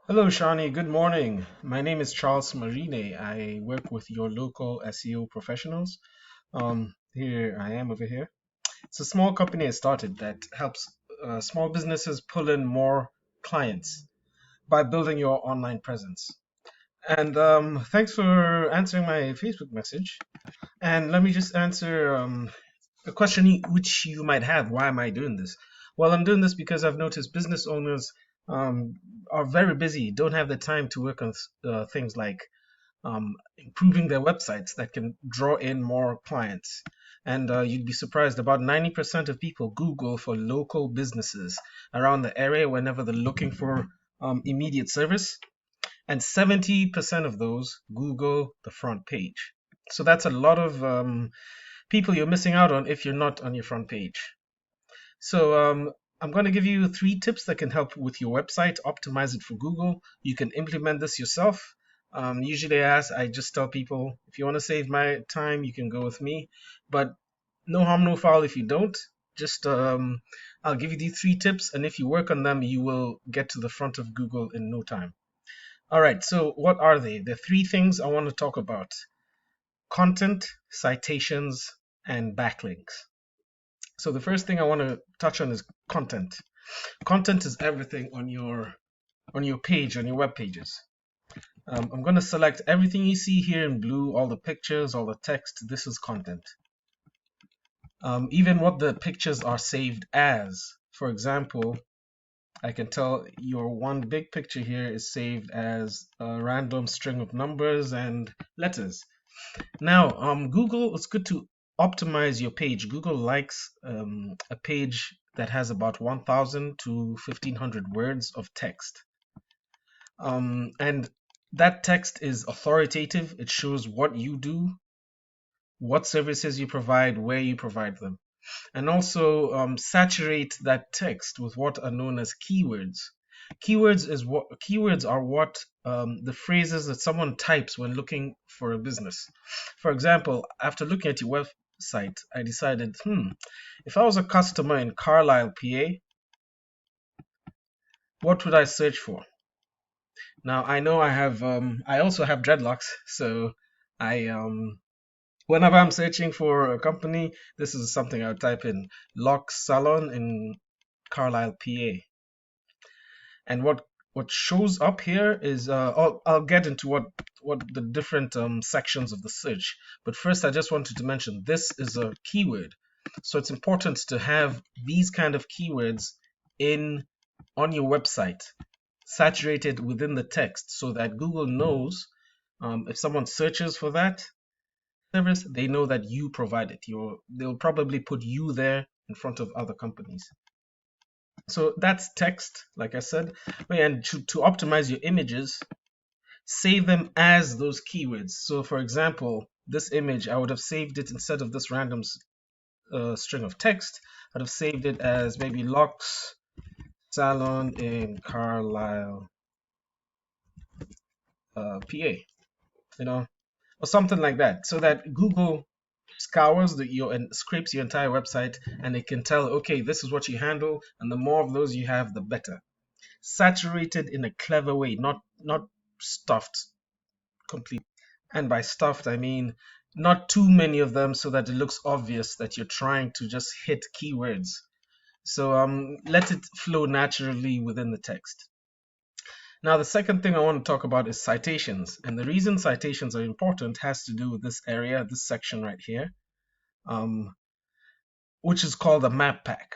Hello, Shani. Good morning. My name is Charles Marine. I work with your local SEO professionals. Here I am over here. It's a small company I started that helps small businesses pull in more clients by building your online presence. And thanks for answering my Facebook message. And let me just answer a question which you might have. Why am I doing this? Well, I'm doing this because I've noticed business owners um, are very busy, don't have the time to work on things like improving their websites that can draw in more clients. And you'd be surprised, about 90% of people Google for local businesses around the area whenever they're looking for immediate service. And 70% of those Google the front page. So that's a lot of people you're missing out on if you're not on your front page. So I'm going to give you 3 tips that can help with your website, optimize it for Google. You can implement this yourself. Usually, I just tell people, if you want to save my time, you can go with me. But no harm, no foul if you don't. Just I'll give you these 3 tips, and if you work on them, you will get to the front of Google in no time. All right. So what are they? The 3 things I want to talk about: content, citations, and backlinks. So the first thing I want to touch on is content. Content is everything on your page, on your web pages. I'm going to select everything you see here in blue, all the pictures, all the text. This is content. Even what the pictures are saved as. For example, I can tell your one big picture here is saved as a random string of numbers and letters. Now, Google, it's good to optimize your page. Google likes a page that has about 1,000 to 1,500 words of text. And that text is authoritative. It shows what you do, what services you provide, where you provide them. And also saturate that text with what are known as keywords. Keywords are what the phrases that someone types when looking for a business. For example, after looking at your website, I decided, if I was a customer in Carlisle, PA, what would I search for? Now I know I also have dreadlocks, so I whenever I'm searching for a company, this is something I would type in: lock salon in Carlisle, PA. And what shows up here is I'll get into what the different sections of the search. But first, I just wanted to mention this is a keyword, so it's important to have these kind of keywords in on your website, saturated within the text, so that Google knows if someone searches for that service, they know that you provide it. They'll probably put you there in front of other companies. So that's text, like I said. And to optimize your images, save them as those keywords. So for example, this image, I would have saved it instead of this random string of text. I'd have saved it as maybe Locks Salon in Carlisle, PA, or something like that, so that Google scours and scrapes your entire website, and it can tell, okay, this is what you handle, and the more of those you have, the better. Saturated in a clever way, not stuffed completely. And by stuffed, I mean not too many of them so that it looks obvious that you're trying to just hit keywords. So let it flow naturally within the text. Now, the second thing I want to talk about is citations. And the reason citations are important has to do with this area, this section right here, um, which is called a map pack.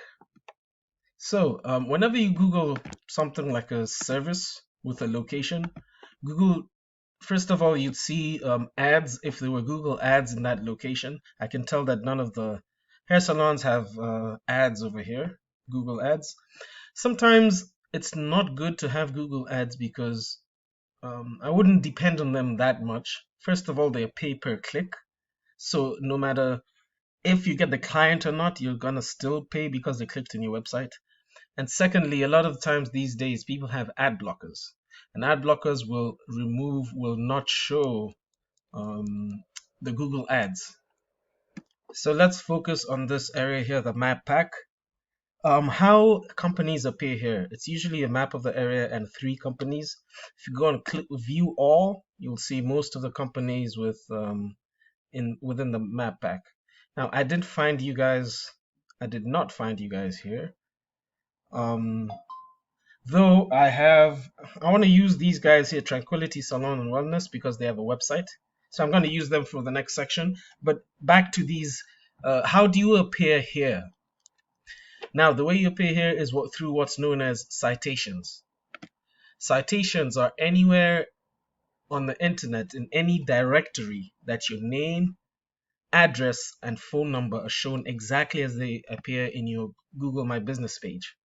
So whenever you Google something like a service with a location, Google, first of all, you'd see ads. If there were Google ads in that location, I can tell that none of the hair salons have ads over here, Google ads. Sometimes it's not good to have Google ads because I wouldn't depend on them that much. First of all, they're pay per click. So no matter if you get the client or not, you're gonna still pay because they clicked on your website. And secondly, a lot of times these days people have ad blockers. And ad blockers will not show the Google ads. So let's focus on this area here, the map pack. How companies appear here. It's usually a map of the area and three companies. If you go and click view all, you'll see most of the companies within the map pack. Now, I did not find you guys here. Though I want to use these guys here, Tranquility Salon and Wellness, because they have a website. So I'm going to use them for the next section. But back to these, how do you appear here? Now, the way you appear here is through what's known as citations. Citations are anywhere on the internet in any directory that your name, address, and phone number are shown exactly as they appear in your Google My Business page.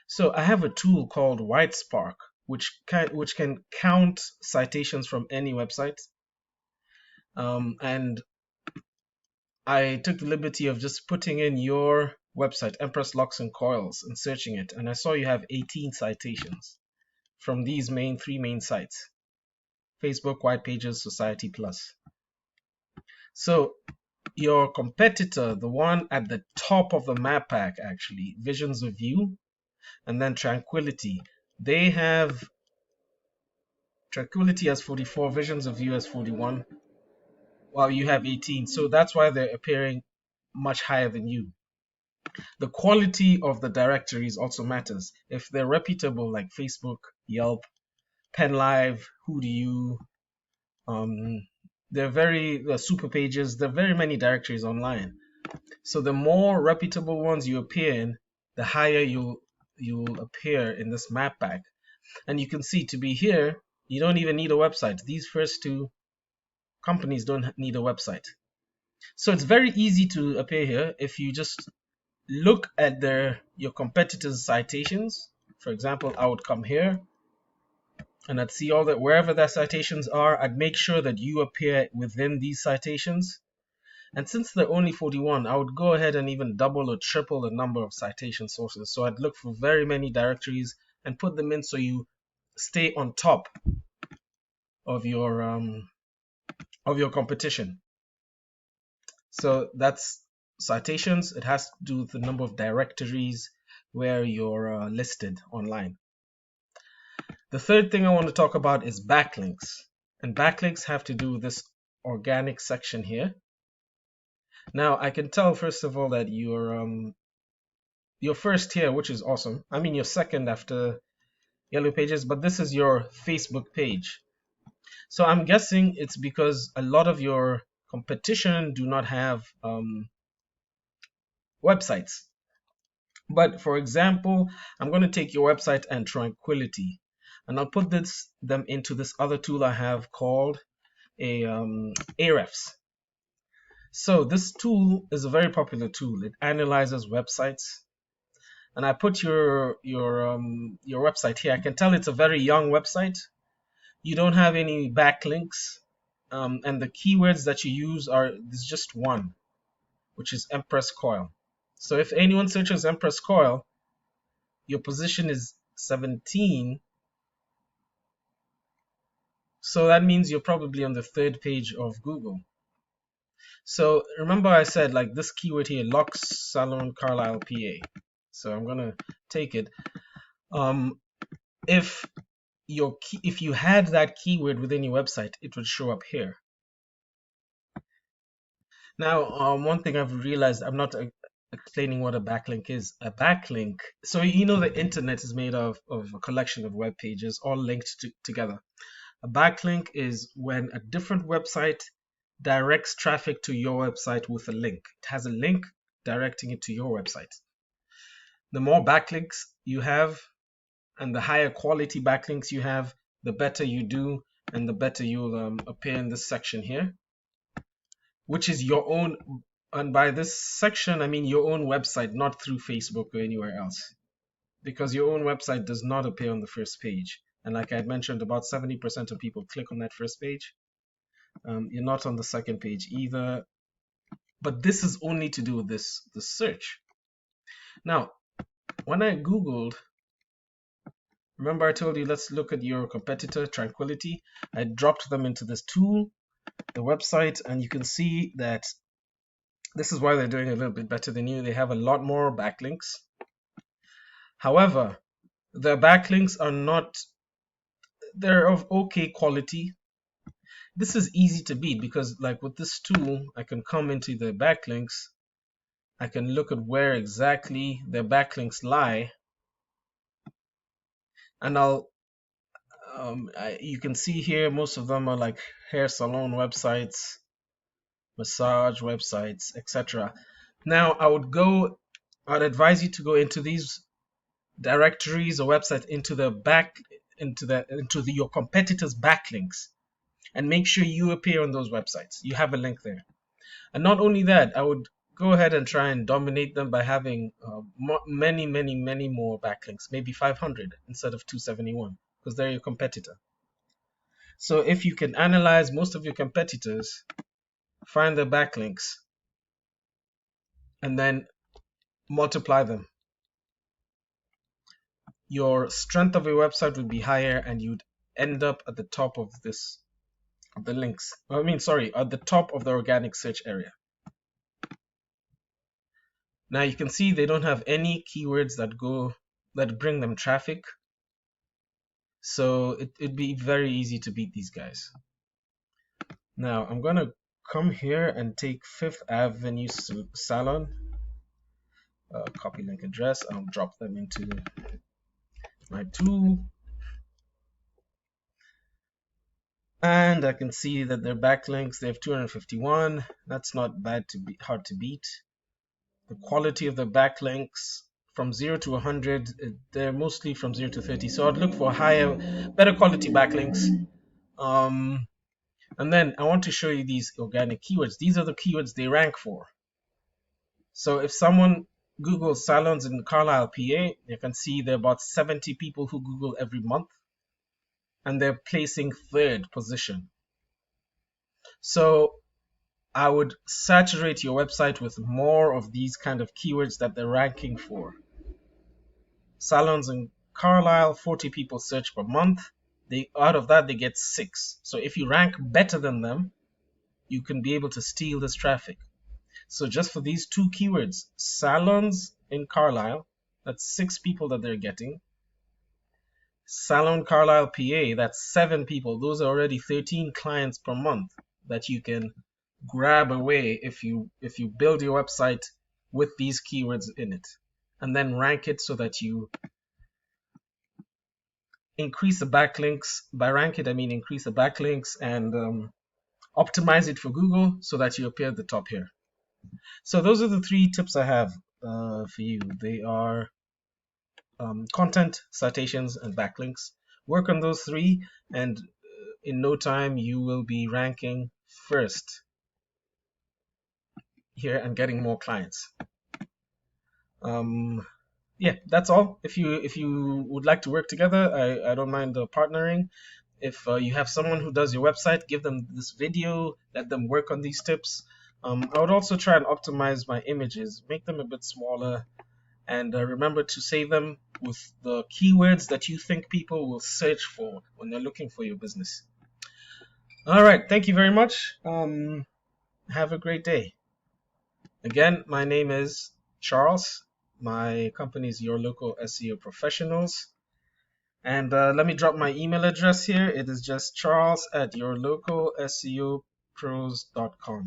So I have a tool called WhiteSpark, which can count citations from any website. And I took the liberty of just putting in your website, Empress Locks and Coils, and searching it, and I saw you have 18 citations from these three main sites: Facebook, White Pages, Society Plus. So your competitor, the one at the top of the map pack, actually, Visions of You, and then Tranquility, Tranquility has 44, Visions of You has 41, while you have 18. So that's why they're appearing much higher than you. The quality of the directories also matters. If they're reputable, like Facebook, Yelp, PenLive, Who Do You, they're super pages. There are very many directories online. So the more reputable ones you appear in, the higher you'll appear in this map pack. And you can see, to be here, you don't even need a website. These first two companies don't need a website. So it's very easy to appear here if you just look at your competitors' citations. For example, I would come here and I'd see all that wherever their citations are, I'd make sure that you appear within these citations. And since they're only 41, I would go ahead and even double or triple the number of citation sources. So I'd look for very many directories and put them in so you stay on top of your competition. So that's citations. It has to do with the number of directories where you're listed online. The third thing I want to talk about is backlinks. And backlinks have to do with this organic section here. Now, I can tell, first of all, that you're first here, which is awesome. I mean, you're second after Yellow Pages, but this is your Facebook page. So I'm guessing it's because a lot of your competition do not have websites. But for example, I'm going to take your website and Tranquility, and I'll put them into this other tool I have called Ahrefs. So this tool is a very popular tool. It analyzes websites, and I put your website here. I can tell it's a very young website. You don't have any backlinks, and the keywords that you use there's just one, which is Empress Coil. So if anyone searches Empress Coil, your position is 17. So that means you're probably on the third page of Google. So remember I said, like, this keyword here, Locks Salon Carlisle, PA. So I'm gonna take it. If you had that keyword within your website, it would show up here. Now, one thing I've realized, I'm not explaining what a backlink is. A backlink, so the internet is made of a collection of web pages all linked together. A backlink is when a different website directs traffic to your website with a link. It has a link directing it to your website. The more backlinks you have and the higher quality backlinks you have, the better you do and the better you'll appear in this section here, which is your own. And by this section, I mean your own website, not through Facebook or anywhere else, because your own website does not appear on the first page. And like I had mentioned, about 70% of people click on that first page. You're not on the second page either. But this is only to do with this search. Now, when I Googled, remember I told you, let's look at your competitor, Tranquility. I dropped them into this tool, the website, and you can see that This is why they're doing a little bit better than you. They have a lot more backlinks. However, the backlinks are not, they're of okay quality. This is easy to beat because like with this tool, I can come into the backlinks. I can look at where exactly the backlinks lie, and you can see here most of them are like hair salon websites, massage websites, etc. Now I'd advise you to go into these directories or websites into your competitors' backlinks and make sure you appear on those websites. You have a link there. And not only that, I would go ahead and try and dominate them by having many more backlinks, maybe 500 instead of 271, because they're your competitor. So if you can analyze most of your competitors, find their backlinks, and then multiply them, your strength of your website would be higher, and you'd end up at the top of the links. At the top of the organic search area. Now you can see they don't have any keywords that bring them traffic. So it'd be very easy to beat these guys. Now I'm gonna come here and take Fifth Avenue Salon, copy link address. I'll drop them into my tool, and I can see that their backlinks, they have 251. That's not hard to beat. The quality of the backlinks from 0 to 100, they're mostly from 0 to 30. So I'd look for better quality backlinks. And then I want to show you these organic keywords. These are the keywords they rank for. So if someone Googles salons in Carlisle, PA, you can see there are about 70 people who Google every month, and they're placing 3rd position. So I would saturate your website with more of these kind of keywords that they're ranking for. Salons in Carlisle, 40 people search per month. Out of that, they get 6. So if you rank better than them, you can be able to steal this traffic. So just for these 2 keywords, salons in Carlisle, that's 6 people that they're getting. Salon Carlisle, PA, that's 7 people. Those are already 13 clients per month that you can grab away if you build your website with these keywords in it, and then rank it so that you increase the backlinks. By rank it, I mean increase the backlinks and optimize it for Google so that you appear at the top here. So those are the 3 tips I have for you. They are content, citations, and backlinks. Work on those 3, and in no time you will be ranking first here and getting more clients. Yeah, that's all. If you would like to work together, I don't mind partnering. If you have someone who does your website, give them this video, let them work on these tips. I would also try and optimize my images, make them a bit smaller, and remember to save them with the keywords that you think people will search for when they're looking for your business. All right, thank you very much. Have a great day. Again, my name is Charles. My company is Your Local SEO Professionals. And let me drop my email address here. It is just charles@yourlocalseopros.com.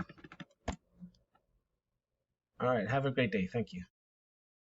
All right, have a great day. Thank you.